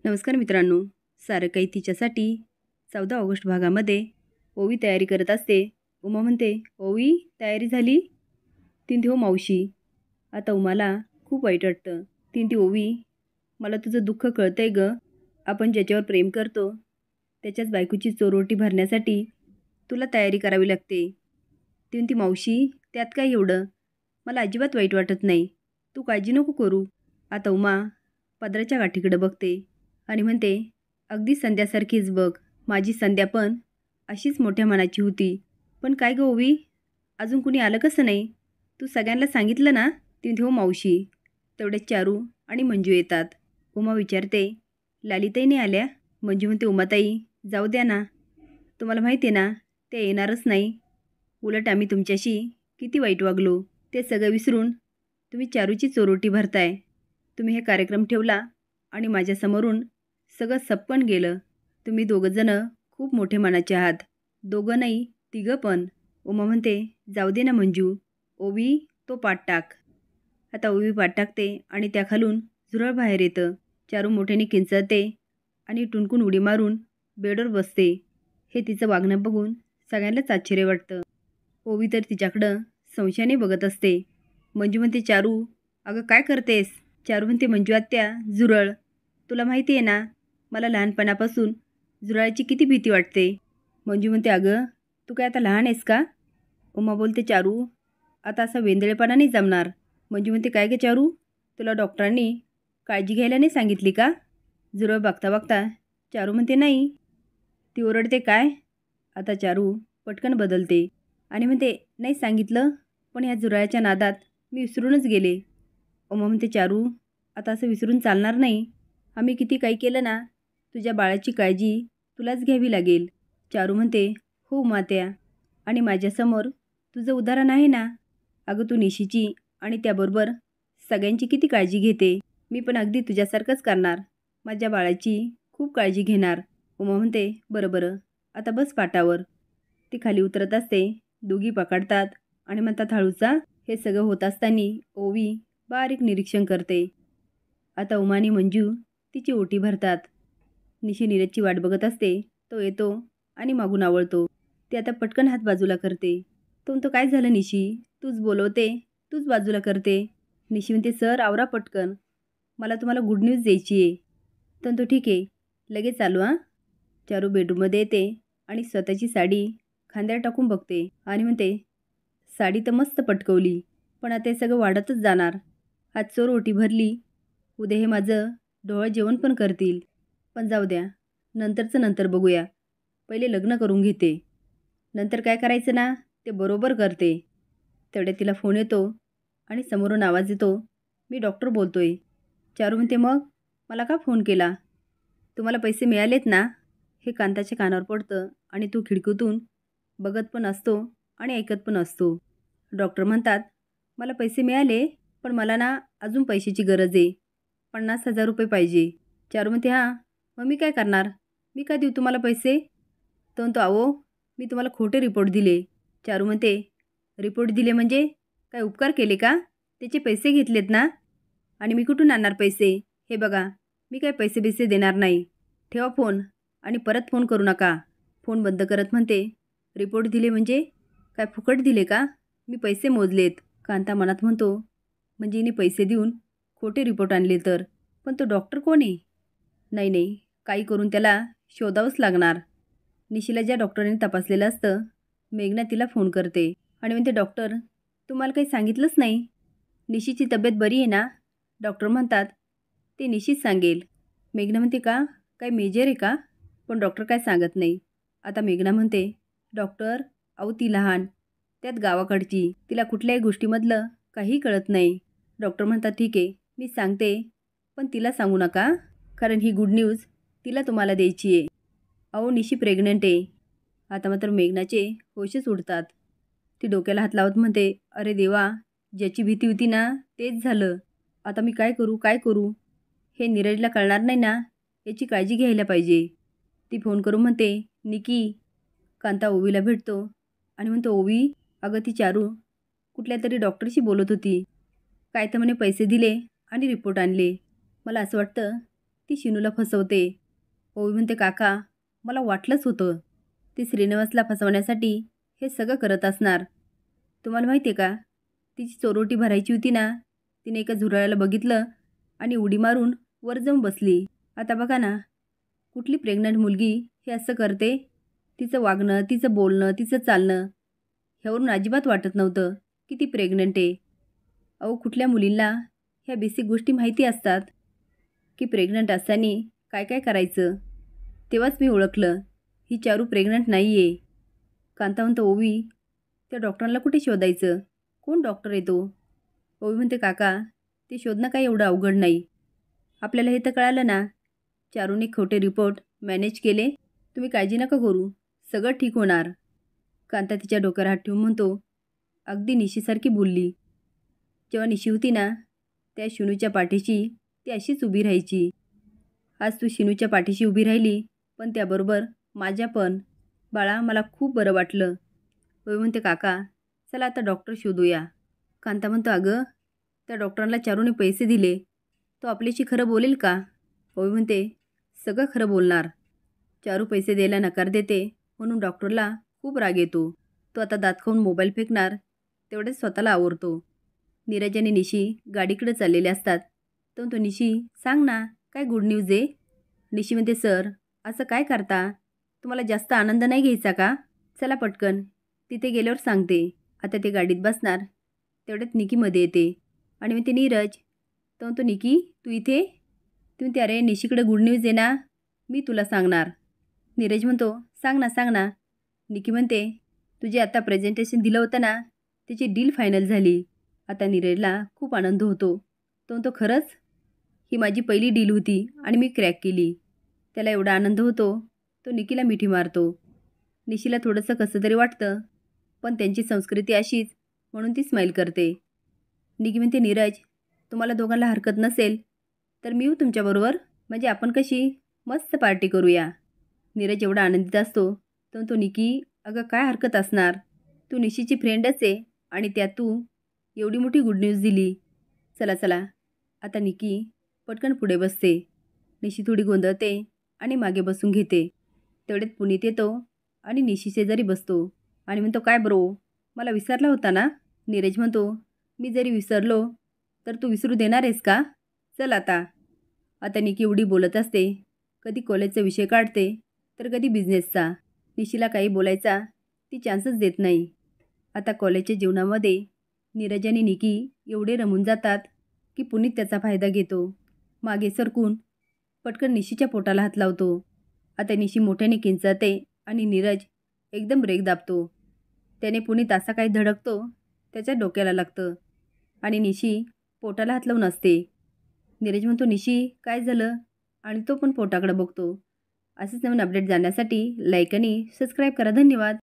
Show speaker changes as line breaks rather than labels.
नमस्कार मित्रांनो, सारं काही तिच्यासाठी 14 ऑगस्ट भागामध्ये ओवी तयारी करत असते. उमा म्हणते, ओवी तयारी झाली? ती म्हणते, हो मावशी. आता उमाला खूप वाईट वाटतं. ती म्हणते, ओवी मला तुझं दुःख कळतंय गं. आपण ज्याच्यावर प्रेम करतो त्याच्याच बायकोची चोरोटी भरण्यासाठी तुला तयारी करावी लागते. ती म्हणते, मावशी त्यात काय एवढं? मला अजिबात वाईट वाटत नाही. तू काळजी नको करू. आता उमा पदराच्या गाठीकडे बघते आणि म्हणते, अगदी संध्यासारखीच बघ. माझी संध्या पण अशीच मोठ्या मनाची होती. पण काय गं ओवी, अजून कुणी आलं कसं नाही? तू सगळ्यांना सांगितलं ना? ती म्हणते, हो मावशी. तेवढ्यात चारू आणि मंजू येतात. उमा विचारते, लालीताई नाही आल्या? मंजू म्हणते, उमाताई जाऊ द्या ना. तुम्हाला माहिती आहे ना ते येणारच नाही. उलट आम्ही तुमच्याशी किती वाईट वागलो ते सगळं विसरून तुम्ही चारूची चोरोटी भरताय. तुम्ही हे कार्यक्रम ठेवला आणि माझ्यासमोरून सगळं सप्पन गेलं. तुम्ही दोघंजणं खूप मोठे मनाचे आहात. दोघं नाही, तिघं पण. उमा म्हणते, जाऊ दे ना मंजू. ओवी तो पाठ टाक. आता ओवी पाठ टाकते आणि त्याखालून झुरळ बाहेर येतं. चारू मोठ्याने किंचाळते आणि टुणकून उडी मारून बेडवर बसते. हे तिचं वागणं बघून सगळ्यांनाच आश्चर्य वाटतं. ओवी तर तिच्याकडं संशयाने बघत असते. मंजू म्हणते, चारू अगं काय करतेस? चारू म्हणते, मंजू आत्या झुरळ. तुला माहिती आहे ना मला लहानपणापासून झुरळाची किती भीती वाटते. मंजू म्हणते, अगं तू काय आता लहान आहेस का? उमा बोलते, चारू आता असा वेंदळेपणा नाही जमणार. मंजू म्हणते, काय गं चारू, तुला डॉक्टरांनी काळजी घ्यायला नाही सांगितली का? झुरळ बघता बघता चारू म्हणते, नाही. ती ओरडते, काय? आता चारू पटकन बदलते आणि म्हणते, नाही सांगितलं, पण ह्या झुरळाच्या नादात मी विसरूनच गेले. उमा म्हणते, चारू आता असं विसरून चालणार नाही. आम्ही किती काही केलं ना, तुझ्या बाळाची काळजी तुलाच घ्यावी लागेल. चारू म्हणते, हो मात्या, आणि माझ्यासमोर तुझं उदाहरण आहे ना. अगं तू निशीची आणि त्याबरोबर सगळ्यांची किती काळजी घेते. मी पण अगदी तुझ्यासारखंच करणार. माझ्या बाळाची खूप काळजी घेणार. उमा म्हणते, बरं बरं आता बस पाटावर. ती खाली उतरत असते. दोघी पकडतात आणि म्हणतात, हळूचा. हे सगळं होत असताना ओवी बारीक निरीक्षण करते. आता उमा आणि मंजू तिची ओटी भरतात. निशी नीरजची वाट बघत असते. तो येतो आणि मागून आवळतो. ती आता पटकन हात बाजूला करते. तो म्हणतो, काय झालं निशी? तूच बोलवते, तूच बाजूला करते. निशी म्हणते, सर आवरा पटकन, मला तुम्हाला गुड न्यूज द्यायची आहे. तो म्हणतो, ठीक आहे लगेच आलो हां. चारू बेडरूममध्ये येते आणि स्वतःची साडी खांद्यावर टाकून बघते आणि म्हणते, साडी तर मस्त पटकवली, पण आता हे सगळं वाढतच जाणार. आज चोर ओटी भरली, उद्या हे माझं डोळं जेवण पण करतील. पण जाऊ द्या, नंतरचं नंतर बघूया. पहिले लग्न करून घेते, नंतर काय करायचं ना ते बरोबर करते. तेवढ्या तिला फोन येतो आणि समोरून आवाज येतो, मी डॉक्टर बोलतोय. चारू म्हणते, मग मला का फोन केला? तुम्हाला पैसे मिळालेत ना? हे कांताच्या कानावर पडतं आणि तो खिडकीतून बघत पण असतो आणि ऐकत पण असतो. डॉक्टर म्हणतात, मला पैसे मिळाले, पण मला ना अजून पैशाची गरज आहे. 50,000 रुपये पाहिजे. चारू म्हणते, हां मग मी काय करणार? मी का देऊ तुम्हाला पैसे? तो म्हणतो, अहो मी तुम्हाला खोटे रिपोर्ट दिले. चारू म्हणते, रिपोर्ट दिले म्हणजे काय उपकार केले का? त्याचे पैसे घेतलेत ना? आणि मी कुठून आणणार पैसे? हे बघा, मी काय पैसे बिसे देणार नाही. ठेवा फोन आणि परत फोन करू नका. फोन बंद करत म्हणते, रिपोर्ट दिले म्हणजे काय फुकट दिले का? मी पैसे मोजलेत. कांता मनात म्हणतो, म्हणजे हिने पैसे देऊन खोटे रिपोर्ट आणले तर. पण तो डॉक्टर कोण आहे? नाही नाही, काही करून त्याला शोधावंच लागणार. निशीला ज्या डॉक्टरांनी तपासलेलं असतं, मेघना तिला फोन करते आणि म्हणते, डॉक्टर तुम्हाला काही सांगितलंच नाही. निशीची तब्येत बरी आहे ना? डॉक्टर म्हणतात, ते निशीच सांगेल. मेघना म्हणते, का काय मेजर आहे का? पण डॉक्टर काय सांगत नाही. आता मेघना म्हणते, डॉक्टर अहो ती लहान, त्यात गावाकडची, तिला कुठल्याही गोष्टीमधलं काहीही कळत नाही. डॉक्टर म्हणतात, ठीक आहे मी सांगते, पण तिला सांगू नका, कारण ही गुड न्यूज तिला तुम्हाला द्यायची आहे. अहो निशी प्रेग्नंट आहे. आता मात्र मेघनाचे होशच उडतात. ती डोक्याला हात लावत म्हणते, अरे देवा, ज्याची भीती होती ना तेच झालं. आता मी काय करू काय करू? हे नीरजला कळणार नाही ना, याची काळजी घ्यायला पाहिजे. ती फोन करून म्हणते, निकी. कांता ओवीला भेटतो आणि म्हणतो, ओवी अगं ती चारू कुठल्या तरी डॉक्टरशी बोलत होती. काय तर म्हणे पैसे दिले आणि रिपोर्ट आणले. मला असं वाटतं ती शिनूला फसवते. ओवी म्हणते, काका मला वाटलंच होतं, ती श्रीनिवासला फसवण्यासाठी हे सगळं करत असणार. तुम्हाला माहिती आहे का, तिची चोरोटी भरायची होती ना, तिने एका झुरळाला बघितलं आणि उडी मारून वर जाऊन बसली. आता बघा ना, कुठली प्रेग्नंट मुलगी हे असं करते. तिचं वागणं, तिचं बोलणं, तिचं चालणं ह्यावरून अजिबात वाटत नव्हतं की ती प्रेग्नंट आहे. अहो, कुठल्या मुलींना ह्या बेसिक गोष्टी माहिती असतात की प्रेग्नंट असताना काय काय करायचं. तेव्हाच मी ओळखलं ही चारू प्रेग्नंट नाही आहे. कांता म्हणतो, ओवी त्या डॉक्टरांना कुठे शोधायचं, कोण डॉक्टर आहे तो. ओवी म्हणते, काका ते शोधणं काही एवढं अवघड नाही. आपल्याला हे तर कळालं ना, चारूने खोटे रिपोर्ट मॅनेज केले. तुम्ही काळजी नका करू, सगळं ठीक होणार. कांता तिच्या डोक्यावर हात ठेवून म्हणतो, अगदी निशीसारखी बोलली. जेव्हा निशी होती ना, त्या शिनूच्या पाठीशी ती अशीच उभी राहायची. आज तू शिनूच्या पाठीशी उभी राहिली, पण त्याबरोबर माझ्या पण. बाळा, मला खूप बरं वाटलं. ओवी म्हणते, काका चला आता डॉक्टर शोधूया. कांता म्हणतो, अगं त्या डॉक्टरांना चारूने पैसे दिले, तो आपल्याशी खरं बोलेल का. ओवी म्हणते, सगळं खरं बोलणार. चारू पैसे द्यायला नकार देते म्हणून डॉक्टरला खूप राग येतो. तो आता दात खाऊन मोबाईल फेकणार, तेवढेच स्वतःला आवरतो. नीरज आणि निशी गाडीकडे चाललेले असतात. तो निशी सांग ना, काय गुड न्यूज आहे. निशी म्हणते, सर असं काय करता, तुम्हाला जास्त आनंद नाही घ्यायचा का. चला पटकन, तिथे गेल्यावर सांगते. आता ते गाडीत बसणार, तेवढ्यात निकीमध्ये येते आणि म्हणते, नीरज. तो निकी तू इथे. ती म्हणते, अरे निशीकडे गुड न्यूज आहे ना, मी तुला सांगणार. नीरज म्हणतो, सांग ना सांग ना. निकी म्हणते, तुझे आता प्रेझेंटेशन दिलं होतं ना, त्याची डील फायनल झाली. आता नीरजला खूप आनंद होतो. तो खरंच ही माझी पहिली डील होती आणि मी क्रॅक केली. त्याला एवढा आनंद होतो, तो निकीला मिठी मारतो. निशीला थोडंसं कसं तरी वाटतं, पण त्यांची संस्कृती अशीच म्हणून ती स्माईल करते. निकी म्हणते, नीरज तुम्हाला दोघांना हरकत नसेल तर मी येऊ तुमच्याबरोबर, म्हणजे आपण कशी मस्त पार्टी करूया. नीरज एवढा आनंदित असतो, तर तो निकी, अगं काय हरकत असणार, तू निशीची फ्रेंडच आहे आणि त्यात तू एवढी मोठी गुड न्यूज दिली. चला चला. आता निकी पटकन पुढे बसते. निशी थोडी गोंधळते आणि मागे बसून घेते. तेवढ्यात पुनीत येतो आणि निशी शेजारी बसतो आणि म्हणतो, काय ब्रो, मला विसरला होता ना. नीरज म्हणतो, मी जरी विसरलो तर तू विसरू देणार आहेस का. चल आता. आता निकी एवढी बोलत असते, कधी कॉलेजचा विषय काढते तर कधी बिझनेसचा. निशीला काही बोलायचा ती चान्सच देत नाही. आता कॉलेजच्या जीवनामध्ये नीरज आणि निकी एवढे रमून जातात की पुनीत त्याचा फायदा घेतो. मागे सरकून पटकन निशीच्या पोटाला हात लावतो. आता निशी मोठ्याने किंचाळते आणि नीरज एकदम ब्रेक दाबतो. त्याने पुनीत असा काही धडकतो, त्याच्या डोक्याला लागतं आणि निशी पोटाला हात लावून असते. नीरज म्हणतो, निशी काय झालं, आणि तो पण पोटाकडे बघतो. असेच नवीन अपडेट जाण्यासाठी लाईक आणि सबस्क्राईब करा. धन्यवाद.